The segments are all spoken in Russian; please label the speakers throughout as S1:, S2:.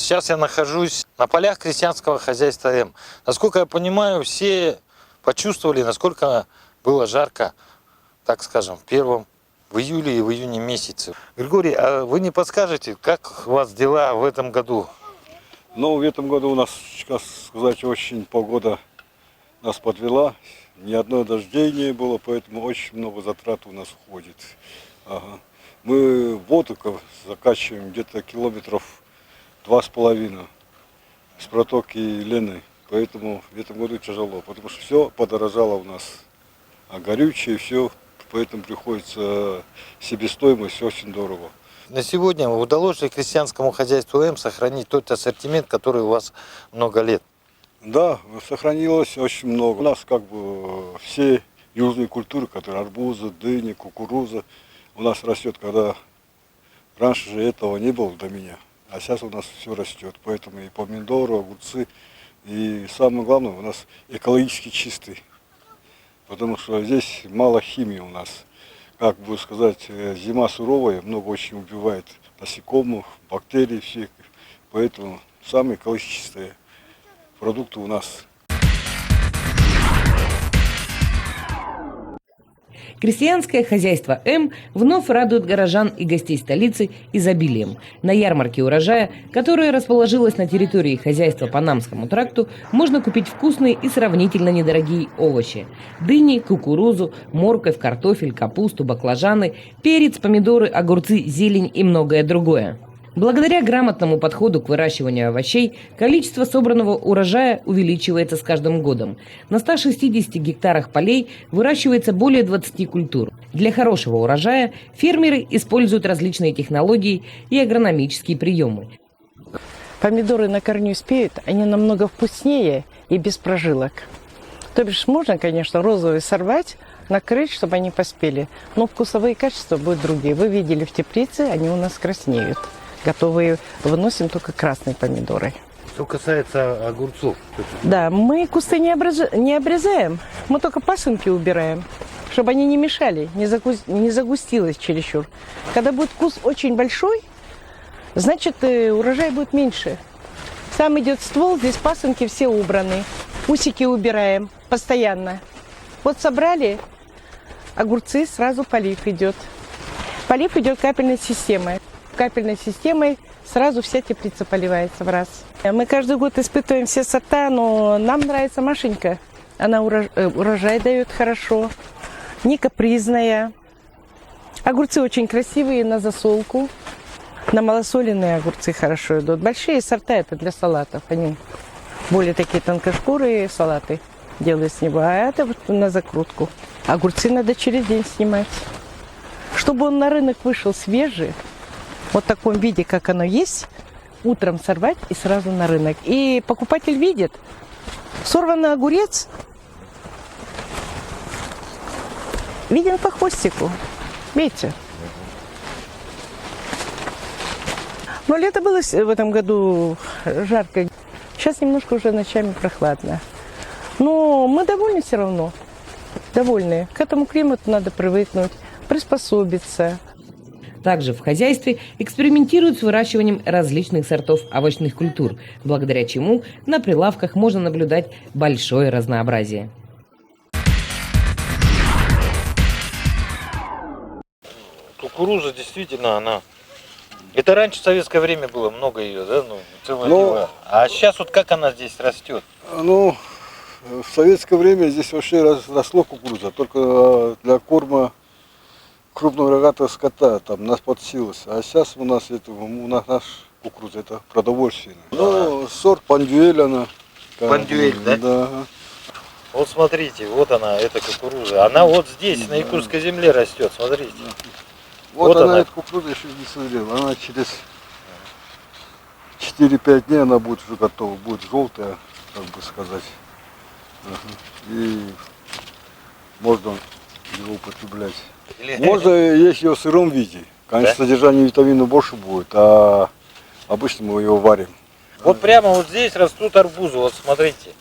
S1: Сейчас я нахожусь на полях крестьянского хозяйства М. Насколько я понимаю, все почувствовали, насколько было жарко, так скажем, в июле и в июне месяце. Григорий, а вы не подскажете, как у вас дела в этом году?
S2: Ну, в этом году у нас, как сказать, очень погода нас подвела. Ни одной дождей не было, поэтому очень много затрат у нас уходит. Ага. Мы воду закачиваем где-то километров 2,5 с протоки Лены. Поэтому в этом году тяжело, потому что все подорожало у нас. А горючее, все, поэтому приходится себестоимость очень дорого.
S1: На сегодня удалось ли крестьянскому хозяйству М сохранить тот ассортимент, который у вас много лет?
S2: Да, сохранилось очень много. У нас как бы все южные культуры, которые арбузы, дыни, кукуруза, у нас растет, когда раньше же этого не было до меня, а сейчас у нас все растет. Поэтому и помидоры, огурцы, и самое главное, у нас экологически чистый, потому что здесь мало химии у нас. Как бы сказать, зима суровая, много очень убивает насекомых, бактерий всех, поэтому самые экологические продукты у нас.
S3: Крестьянское хозяйство М вновь радует горожан и гостей столицы изобилием. На ярмарке урожая, которая расположилась на территории хозяйства по Намскому тракту, можно купить вкусные и сравнительно недорогие овощи. Дыни, кукурузу, морковь, картофель, капусту, баклажаны, перец, помидоры, огурцы, зелень и многое другое. Благодаря грамотному подходу к выращиванию овощей, количество собранного урожая увеличивается с каждым годом. На 160 гектарах полей выращивается более 20 культур. Для хорошего урожая фермеры используют различные технологии и агрономические приемы.
S4: Помидоры на корню спеют, они намного вкуснее и без прожилок. То бишь можно, конечно, розовые сорвать, накрыть, чтобы они поспели, но вкусовые качества будут другие. Вы видели в теплице, они у нас краснеют. Готовые выносим только красные помидоры.
S1: Что касается огурцов.
S4: Да, мы кусты не обрезаем, мы только пасынки убираем, чтобы они не мешали, не загустилось чересчур. Когда будет куст очень большой, значит урожай будет меньше. Сам идет ствол, здесь пасынки все убраны, усики убираем постоянно. Вот собрали огурцы, сразу полив идет. Полив идет капельной системой. Капельной системой сразу вся теплица поливается в раз. Мы каждый год испытываем все сорта, но нам нравится Машенька. Она урожай дает хорошо, не капризная. Огурцы очень красивые на засолку. На малосоленые огурцы хорошо идут. Большие сорта это для салатов. Они более такие тонкошкурые салаты делают с него. А это вот на закрутку. Огурцы надо через день снимать. Чтобы он на рынок вышел свежий, вот в таком виде, как оно есть, утром сорвать и сразу на рынок. И покупатель видит, сорванный огурец виден по хвостику. Видите? Но лето было в этом году жарко. Сейчас немножко уже ночами прохладно. Но мы довольны все равно. Довольны. К этому климату надо привыкнуть, приспособиться.
S3: Также в хозяйстве экспериментируют с выращиванием различных сортов овощных культур, благодаря чему на прилавках можно наблюдать большое разнообразие.
S1: Кукуруза действительно, она... Это раньше в советское время было много ее, да? Целое. А сейчас вот как она здесь растет?
S2: Ну, в советское время здесь вообще росло кукуруза, только для корма крупного рогатого скота, там нас подсилось. А сейчас у нас наш кукуруза, это продовольственная. Ну, сорт Пандюэль она.
S1: Пандюэль, да?
S2: Да.
S1: Вот смотрите, вот она, эта кукуруза. Она вот здесь, на якутской земле растет, смотрите.
S2: Вот она, эта кукуруза еще не созрела. Она через 4-5 дней она будет уже готова, будет желтая, как бы сказать. И можно его употреблять. Можно есть ее в сыром виде. Конечно, да? Содержание витамина больше будет, а обычно мы ее варим.
S1: Вот прямо вот здесь растут арбузы, вот смотрите.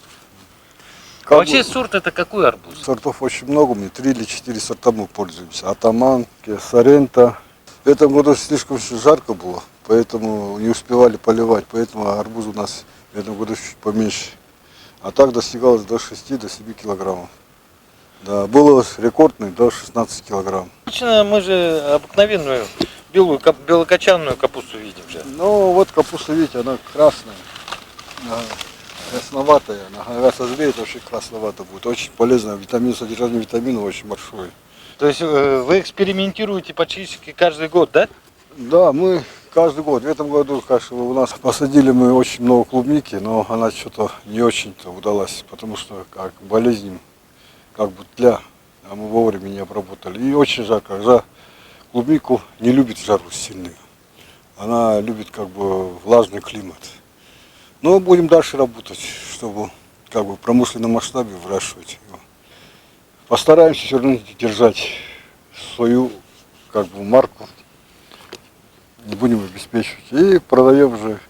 S1: Вообще сорт это какой арбуз?
S2: Сортов очень много, мы 3 или 4 сорта мы пользуемся. Атаман, Сорента. В этом году слишком жарко было, поэтому не успевали поливать, поэтому арбуз у нас в этом году чуть поменьше. А так достигалось до 6-7 килограммов. Да, было рекордный до 16 килограмм.
S1: Обычно мы же обыкновенную белокочанную капусту видим же.
S2: Ну вот капуста, видите, она красная, красноватая, она когда созреет, вообще красноватая будет. Очень полезная, содержание витаминов очень большое.
S1: То есть вы экспериментируете практически каждый год, да?
S2: Да, мы каждый год. В этом году, конечно, у нас посадили мы очень много клубники, но она что-то не очень-то удалась, потому что как болезнь, как бы тля, а мы вовремя не обработали. И очень жарко. Клубнику не любит жару сильную. Она любит как бы влажный климат. Но будем дальше работать, чтобы как бы в промышленном масштабе выращивать его. Постараемся все равно держать свою как бы марку. Не будем обеспечивать. И продаем же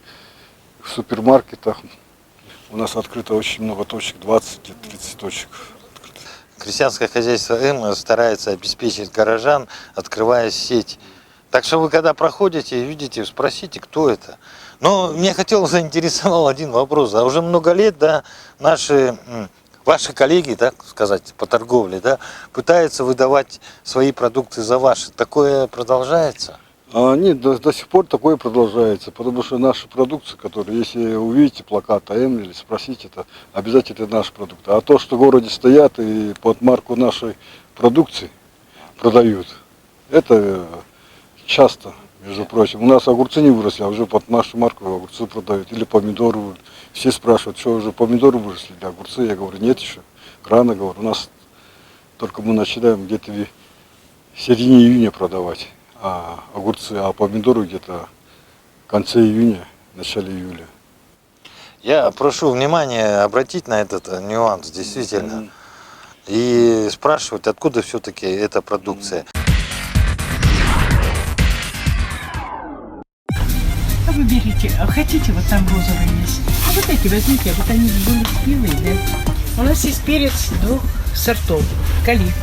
S2: в супермаркетах. У нас открыто очень много точек, 20-30 точек.
S1: Крестьянское хозяйство М старается обеспечить горожан, открывая сеть. Так что вы когда проходите и видите, спросите, кто это. Но меня заинтересовал один вопрос. А уже много лет, да, ваши коллеги, так сказать, по торговле, да, пытаются выдавать свои продукты за ваши. Такое продолжается?
S2: Нет, до сих пор такое продолжается, потому что наша продукция, которая, если увидите плакат АМ или спросите, это обязательно это наш продукт. А то, что в городе стоят и под марку нашей продукции продают, это часто, между прочим. У нас огурцы не выросли, а уже под нашу марку огурцы продают. Или помидоры. Все спрашивают, что уже помидоры выросли для огурцы. Я говорю, нет еще, рано, говорю. У нас только мы начинаем где-то в середине июня продавать огурцы, а помидоры где-то в конце июня, начале июля.
S1: Я прошу внимание обратить на этот нюанс, действительно, и спрашивать, откуда все-таки эта продукция.
S5: А вы берите, хотите, вот там розовые есть. А вот эти возьмите, вот они были спелые, да. У нас есть перец 2 сортов. Калиф,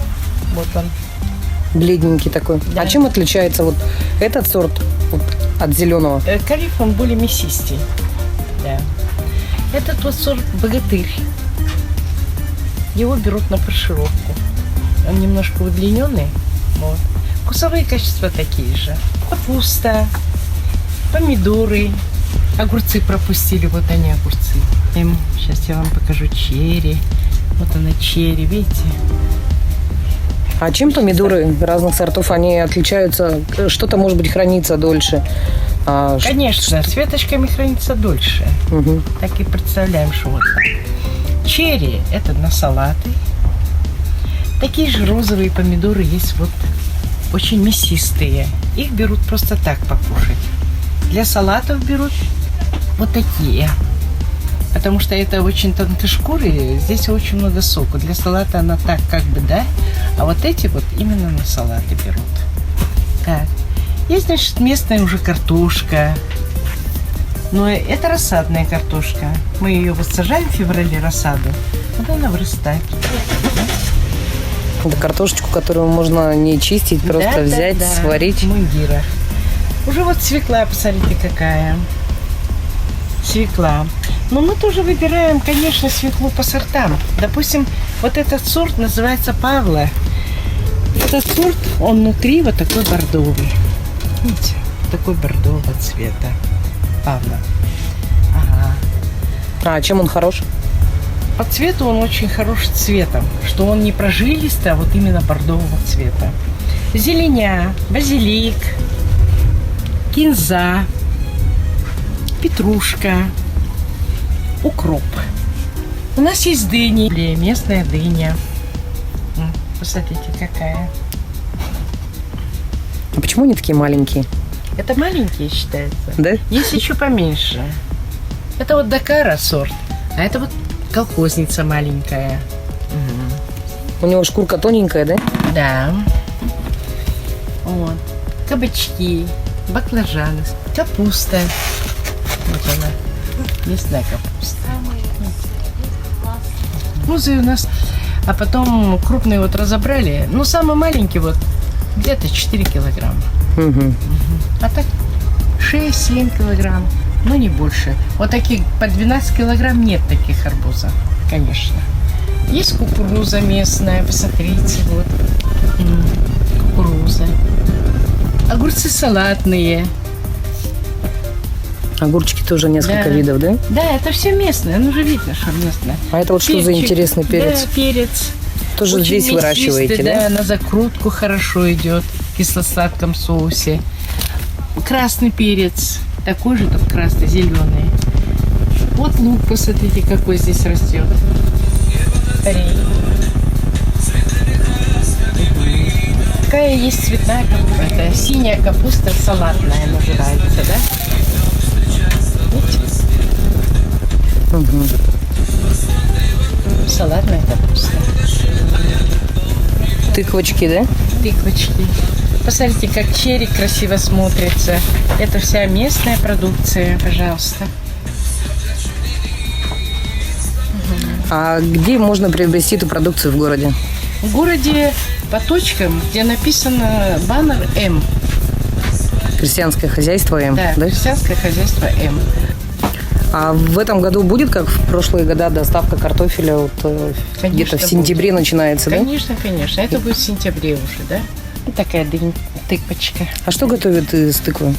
S5: вот он.
S3: Бледненький такой.
S5: Да.
S3: А чем отличается вот этот сорт от зеленого?
S5: Калиф, он более мясистый. Да. Этот вот сорт богатырь. Его берут на фаршировку. Он немножко удлиненный. Вот. Вкусовые качества такие же. Капуста, помидоры, огурцы пропустили. Вот они, огурцы. Сейчас я вам покажу черри. Вот она черри, видите?
S3: А чем помидоры разных сортов, они отличаются? Что-то, может быть, хранится дольше?
S5: Конечно, с веточками хранится дольше.
S3: Угу.
S5: Так и представляем, что вот. Черри – это на салаты. Такие же розовые помидоры есть вот очень мясистые. Их берут просто так покушать. Для салатов берут вот такие. Потому что это очень тонкой шкуры, здесь очень много сока. Для салата она так как бы, да. А вот эти вот именно на салаты берут. Так. Есть, значит, местная уже картошка. Но это рассадная картошка. Мы ее вот сажаем в феврале рассаду. Вот она вырастает.
S3: Это картошечку, которую можно не чистить, просто взять, сварить.
S5: В мундирах. Уже вот свекла, посмотрите, какая. Свекла. Но мы тоже выбираем, конечно, свеклу по сортам. Допустим, вот этот сорт называется Павла. Этот сорт, он внутри вот такой бордовый. Видите, такой бордового цвета. Павла. Ага.
S3: А чем он хорош?
S5: По цвету он очень хорош цветом, что он не прожилистый, а вот именно бордового цвета. Зеленя, базилик, кинза, петрушка, укроп. У нас есть дыни, местная дыня. Посмотрите, какая.
S3: А почему они такие маленькие?
S5: Это маленькие считается.
S3: Да?
S5: Есть еще поменьше. Это вот Дакара сорт, а это вот колхозница маленькая.
S3: У него шкурка тоненькая, да?
S5: Да. Вот. Кабачки, баклажаны, капуста. Вот она. Местная капуста. Музы у нас. А потом крупные вот разобрали. Ну, самый маленький вот где-то 4 килограмма.
S3: Угу.
S5: А так 6-7 килограмм, но не больше. Вот таких по 12 килограмм нет таких арбузов, конечно. Есть кукуруза местная, посмотрите, вот. Кукуруза. Огурцы салатные.
S3: Огурчики тоже несколько
S5: Да.
S3: видов, да?
S5: Да, это все местное, ну же видно, что местное.
S3: А это вот что за
S5: Перчик.
S3: интересный перец?
S5: Да, перец.
S3: Тоже
S5: Очень
S3: здесь выращиваете,
S5: мясистый,
S3: да?
S5: на закрутку хорошо идет в кисло-сладком соусе. Красный перец, такой же, только красный, зеленый. Вот лук, посмотрите, какой здесь растет. Рей. Такая есть цветная капуста. Это синяя капуста салатная называется, да? Видите? Салатная капуста.
S3: Тыквочки, да?
S5: Тыквочки. Посмотрите, как черри красиво смотрится. Это вся местная продукция, пожалуйста.
S3: А где можно приобрести эту продукцию в городе?
S5: В городе по точкам, где написано баннер М.
S3: Крестьянское хозяйство М,
S5: Да,
S3: да?
S5: крестьянское хозяйство М.
S3: А в этом году будет, как в прошлые года, доставка картофеля вот,
S5: Конечно,
S3: где-то в сентябре начинается, да?
S5: Конечно, конечно. Это будет в сентябре уже, да? Вот такая тыквочка.
S3: А что готовят из тыквы?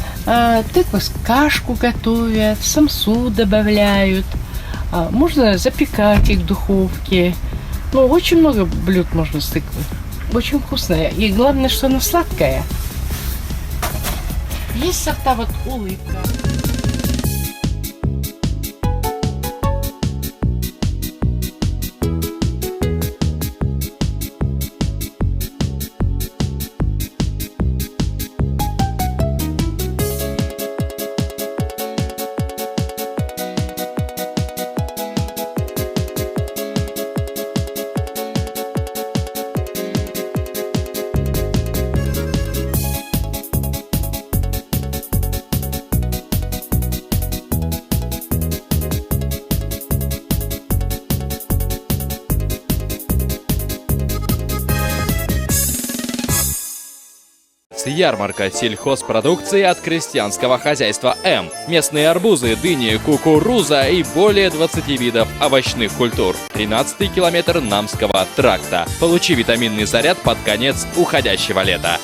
S5: Тыкву с кашку готовят, самсу добавляют. Можно запекать их в духовке. Ну, очень много блюд можно с тыквой. Очень вкусная. И главное, что она сладкая. Есть сорта вот улыбка.
S6: Ярмарка сельхозпродукции от крестьянского хозяйства М. Местные арбузы, дыни, кукуруза и более 20 видов овощных культур. 13-й километр Намского тракта. Получи витаминный заряд под конец уходящего лета.